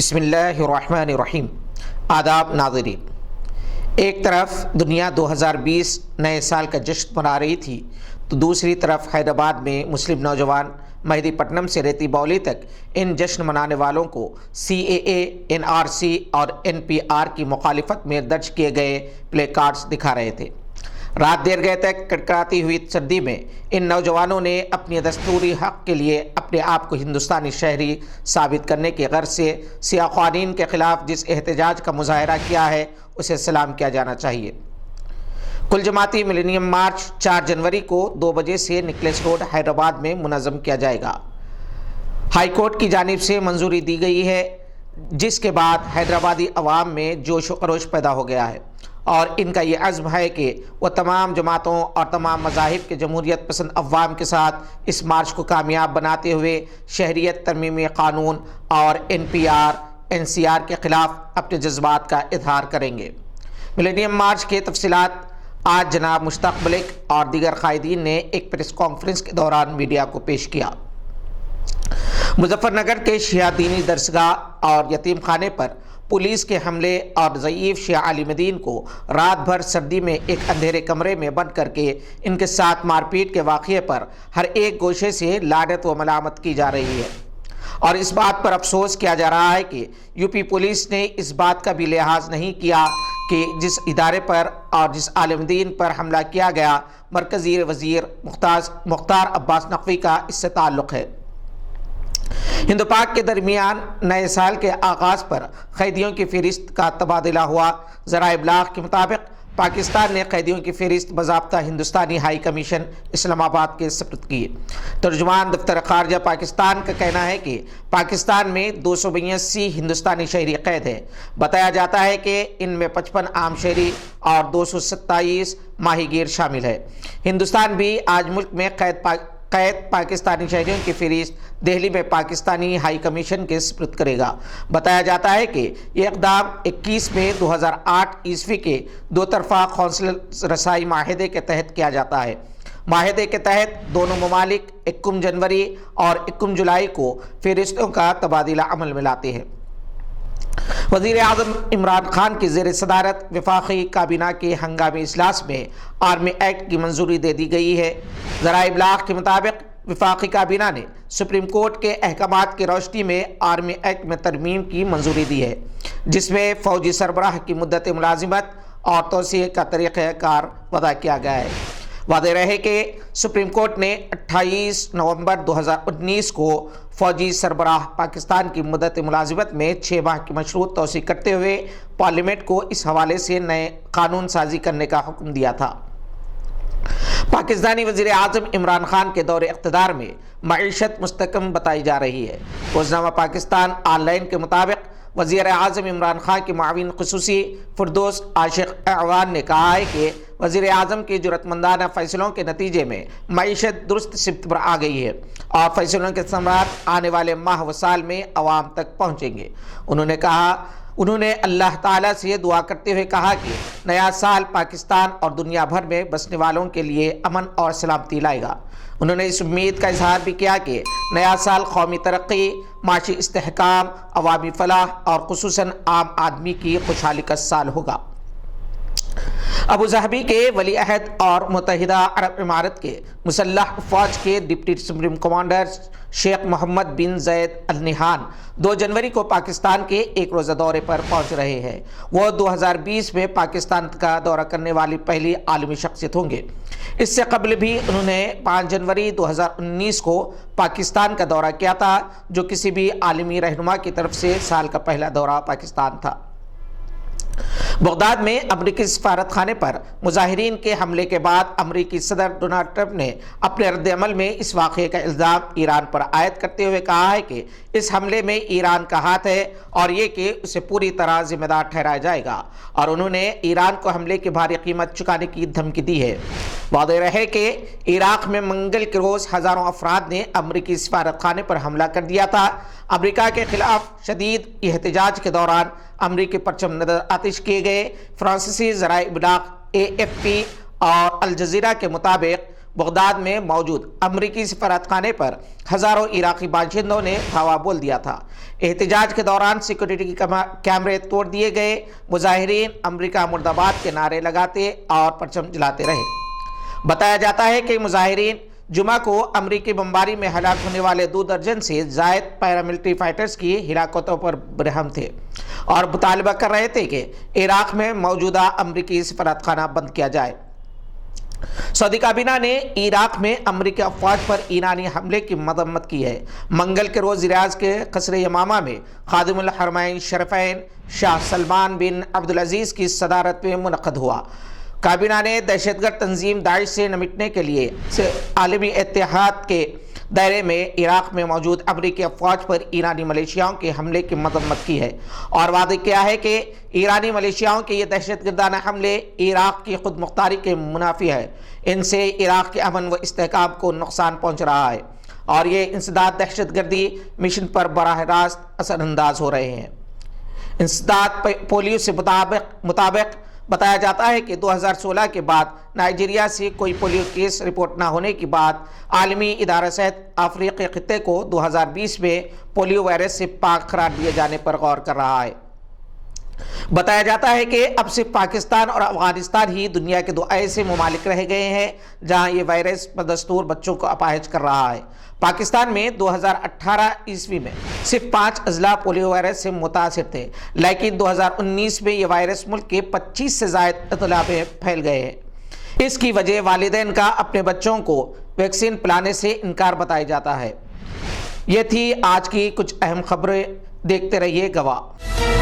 بسم اللہ الرحمن الرحیم۔ آداب ناظرین، ایک طرف دنیا 2020 نئے سال کا جشن منا رہی تھی تو دوسری طرف حیدرآباد میں مسلم نوجوان مہدی پٹنم سے ریتی بولی تک ان جشن منانے والوں کو CAA، NRC اور NPR کی مخالفت میں درج کیے گئے پلے کارڈز دکھا رہے تھے۔ رات دیر گئے تک کڑکڑاتی ہوئی سردی میں ان نوجوانوں نے اپنی دستوری حق کے لیے اپنے آپ کو ہندوستانی شہری ثابت کرنے کی غرض سے سیاہ قوانین کے خلاف جس احتجاج کا مظاہرہ کیا ہے اسے سلام کیا جانا چاہیے۔ کل جماعتی ملینیم مارچ 4 جنوری کو 2 بجے سے نکلس روڈ حیدرآباد میں منظم کیا جائے گا۔ ہائی کورٹ کی جانب سے منظوری دی گئی ہے، جس کے بعد حیدرآبادی عوام میں جوش و خروش پیدا ہو گیا ہے اور ان کا یہ عزم ہے کہ وہ تمام جماعتوں اور تمام مذاہب کے جمہوریت پسند عوام کے ساتھ اس مارچ کو کامیاب بناتے ہوئے شہریت ترمیمی قانون اور NCR کے خلاف اپنے جذبات کا اظہار کریں گے۔ ملینیم مارچ کے تفصیلات آج جناب مشتاق ملک اور دیگر قائدین نے ایک پریس کانفرنس کے دوران میڈیا کو پیش کیا۔ مظفر نگر کے شیعہ دینی درسگاہ اور یتیم خانے پر پولیس کے حملے اور ضعیف شیعہ عالم دین کو رات بھر سردی میں ایک اندھیرے کمرے میں بند کر کے ان کے ساتھ مار پیٹ کے واقعے پر ہر ایک گوشے سے لعنت و ملامت کی جا رہی ہے، اور اس بات پر افسوس کیا جا رہا ہے کہ UP پولیس نے اس بات کا بھی لحاظ نہیں کیا کہ جس ادارے پر اور جس عالم دین پر حملہ کیا گیا مرکزی وزیر مختار عباس نقوی کا اس سے تعلق ہے۔ ہند و پاک کے درمیان نئے سال کے آغاز پر قیدیوں کی فہرست کا تبادلہ ہوا۔ ذرائع ابلاغ کے مطابق پاکستان نے قیدیوں کی فہرست باضابطہ ہندوستانی ہائی کمیشن اسلام آباد کے سپرد کی۔ ترجمان دفتر خارجہ پاکستان کا کہنا ہے کہ پاکستان میں 282 ہندوستانی شہری قید ہیں۔ بتایا جاتا ہے کہ ان میں 55 عام شہری اور 227 ماہی گیر شامل ہے۔ ہندوستان بھی آج ملک میں قید پاکستانی شہریوں کی فہرست دہلی میں پاکستانی ہائی کمیشن کے سپرد کرے گا۔ بتایا جاتا ہے کہ یہ اقدام 21 مئی 2008 عیسوی کے دو طرفہ قونصل رسائی معاہدے کے تحت کیا جاتا ہے۔ معاہدے کے تحت دونوں ممالک 1 جنوری اور 1 جولائی کو فہرستوں کا تبادلہ عمل میں لاتے ہیں۔ وزیر اعظم عمران خان کی زیر صدارت وفاقی کابینہ کے ہنگامی اجلاس میں آرمی ایکٹ کی منظوری دے دی گئی ہے۔ ذرائع ابلاغ کے مطابق وفاقی کابینہ نے سپریم کورٹ کے احکامات کی روشنی میں آرمی ایکٹ میں ترمیم کی منظوری دی ہے، جس میں فوجی سربراہ کی مدت ملازمت اور توسیع کا طریقہ کار وضع کیا گیا ہے۔ واضح رہے کہ سپریم کورٹ نے 28 نومبر 2019 کو فوجی سربراہ پاکستان کی مدت ملازمت میں 6 ماہ کی مشروط توسیع کرتے ہوئے پارلیمنٹ کو اس حوالے سے نئے قانون سازی کرنے کا حکم دیا تھا۔ پاکستانی وزیر اعظم عمران خان کے دور اقتدار میں معیشت مستحکم بتائی جا رہی ہے۔ روزنامہ پاکستان آن لائن کے مطابق وزیر اعظم عمران خان کے معاون خصوصی فردوس عاشق اعوان نے کہا ہے کہ وزیر اعظم کے جرأت مندانہ فیصلوں کے نتیجے میں معیشت درست سمت پر آ گئی ہے اور فیصلوں کے ثمرات آنے والے ماہ و سال میں عوام تک پہنچیں گے۔ انہوں نے اللہ تعالیٰ سے دعا کرتے ہوئے کہا کہ نیا سال پاکستان اور دنیا بھر میں بسنے والوں کے لیے امن اور سلامتی لائے گا۔ انہوں نے اس امید کا اظہار بھی کیا کہ نیا سال قومی ترقی، معاشی استحکام، عوامی فلاح اور خصوصاً عام آدمی کی خوشحالی کا سال ہوگا۔ ابوظہبی کے ولی عہد اور متحدہ عرب امارات کے مسلح افواج کے ڈپٹی سپریم کمانڈر شیخ محمد بن زید ال نہیان 2 جنوری کو پاکستان کے ایک روزہ دورے پر پہنچ رہے ہیں۔ وہ 2020 میں پاکستان کا دورہ کرنے والی پہلی عالمی شخصیت ہوں گے۔ اس سے قبل بھی انہوں نے 5 جنوری 2019 کو پاکستان کا دورہ کیا تھا، جو کسی بھی عالمی رہنما کی طرف سے سال کا پہلا دورہ پاکستان تھا۔ بغداد میں امریکی سفارت خانے پر مظاہرین کے حملے کے بعد امریکی صدر ڈونلڈ ٹرمپ نے اپنے رد عمل میں اس واقعے کا الزام ایران پر عائد کرتے ہوئے کہا ہے کہ اس حملے میں ایران کا ہاتھ ہے اور یہ کہ اسے پوری طرح ذمہ دار ٹھہرایا جائے گا، اور انہوں نے ایران کو حملے کی بھاری قیمت چکانے کی دھمکی دی ہے۔ واضح رہے کہ عراق میں منگل کے روز ہزاروں افراد نے امریکی سفارت خانے پر حملہ کر دیا تھا۔ امریکہ کے خلاف شدید احتجاج کے دوران امریکی پرچم نظر آتش کیے گئے۔ فرانسیسی ذرائع ابلاغ AFP اور الجزیرہ کے مطابق بغداد میں موجود امریکی سفارت خانے پر ہزاروں عراقی باشندوں نے دھاوا بول دیا تھا۔ احتجاج کے دوران سیکورٹی کیمرے توڑ دیے گئے، مظاہرین امریکہ مرد آباد کے نعرے لگاتے اور پرچم جلاتے رہے۔ بتایا جاتا ہے کہ مظاہرین جمعہ کو امریکی بمباری میں ہلاک ہونے والے 2 درجن سے زائد پیراملٹری فائٹرز کی ہلاکتوں پر برہم تھے اور مطالبہ کر رہے تھے کہ عراق میں موجودہ امریکی سفارت خانہ بند کیا جائے۔ سعودی کابینہ نے عراق میں امریکی افواج پر ایرانی حملے کی مذمت کی ہے۔ منگل کے روز ریاض کے قصر یمامہ میں خادم الحرمین شریفین شاہ سلمان بن عبدالعزیز کی صدارت میں منعقد ہوا۔ کابینہ نے دہشت گرد تنظیم داعش سے نمٹنے کے لیے عالمی اتحاد کے دائرے میں عراق میں موجود امریکی افواج پر ایرانی ملیشیاؤں کے حملے کی مذمت کی ہے اور وعدہ کیا ہے کہ ایرانی ملیشیاؤں کے یہ دہشت گردانہ حملے عراق کی خود مختاری کے منافی ہے۔ ان سے عراق کے امن و استحکام کو نقصان پہنچ رہا ہے اور یہ انسداد دہشت گردی مشن پر براہ راست اثر انداز ہو رہے ہیں۔ انسداد پولیو سے مطابق بتایا جاتا ہے کہ 2016 کے بعد نائجیریا سے کوئی پولیو کیس رپورٹ نہ ہونے کے بعد عالمی ادارہ صحت افریقی خطے کو 2020 میں پولیو وائرس سے پاک قرار دیے جانے پر غور کر رہا ہے۔ بتایا جاتا ہے کہ اب صرف پاکستان اور افغانستان ہی دنیا کے 2 ایسے ممالک رہ گئے ہیں جہاں یہ وائرس بدستور بچوں کو اپاہج کر رہا ہے۔ پاکستان میں 2018 عیسوی میں صرف 5 اضلاع پولیو وائرس سے متاثر تھے، لیکن 2019 میں یہ وائرس ملک کے 25 سے زائد اضلاع میں پھیل گئے ہیں۔ اس کی وجہ والدین کا اپنے بچوں کو ویکسین پلانے سے انکار بتایا جاتا ہے۔ یہ تھی آج کی کچھ اہم خبریں، دیکھتے رہیے گواہ۔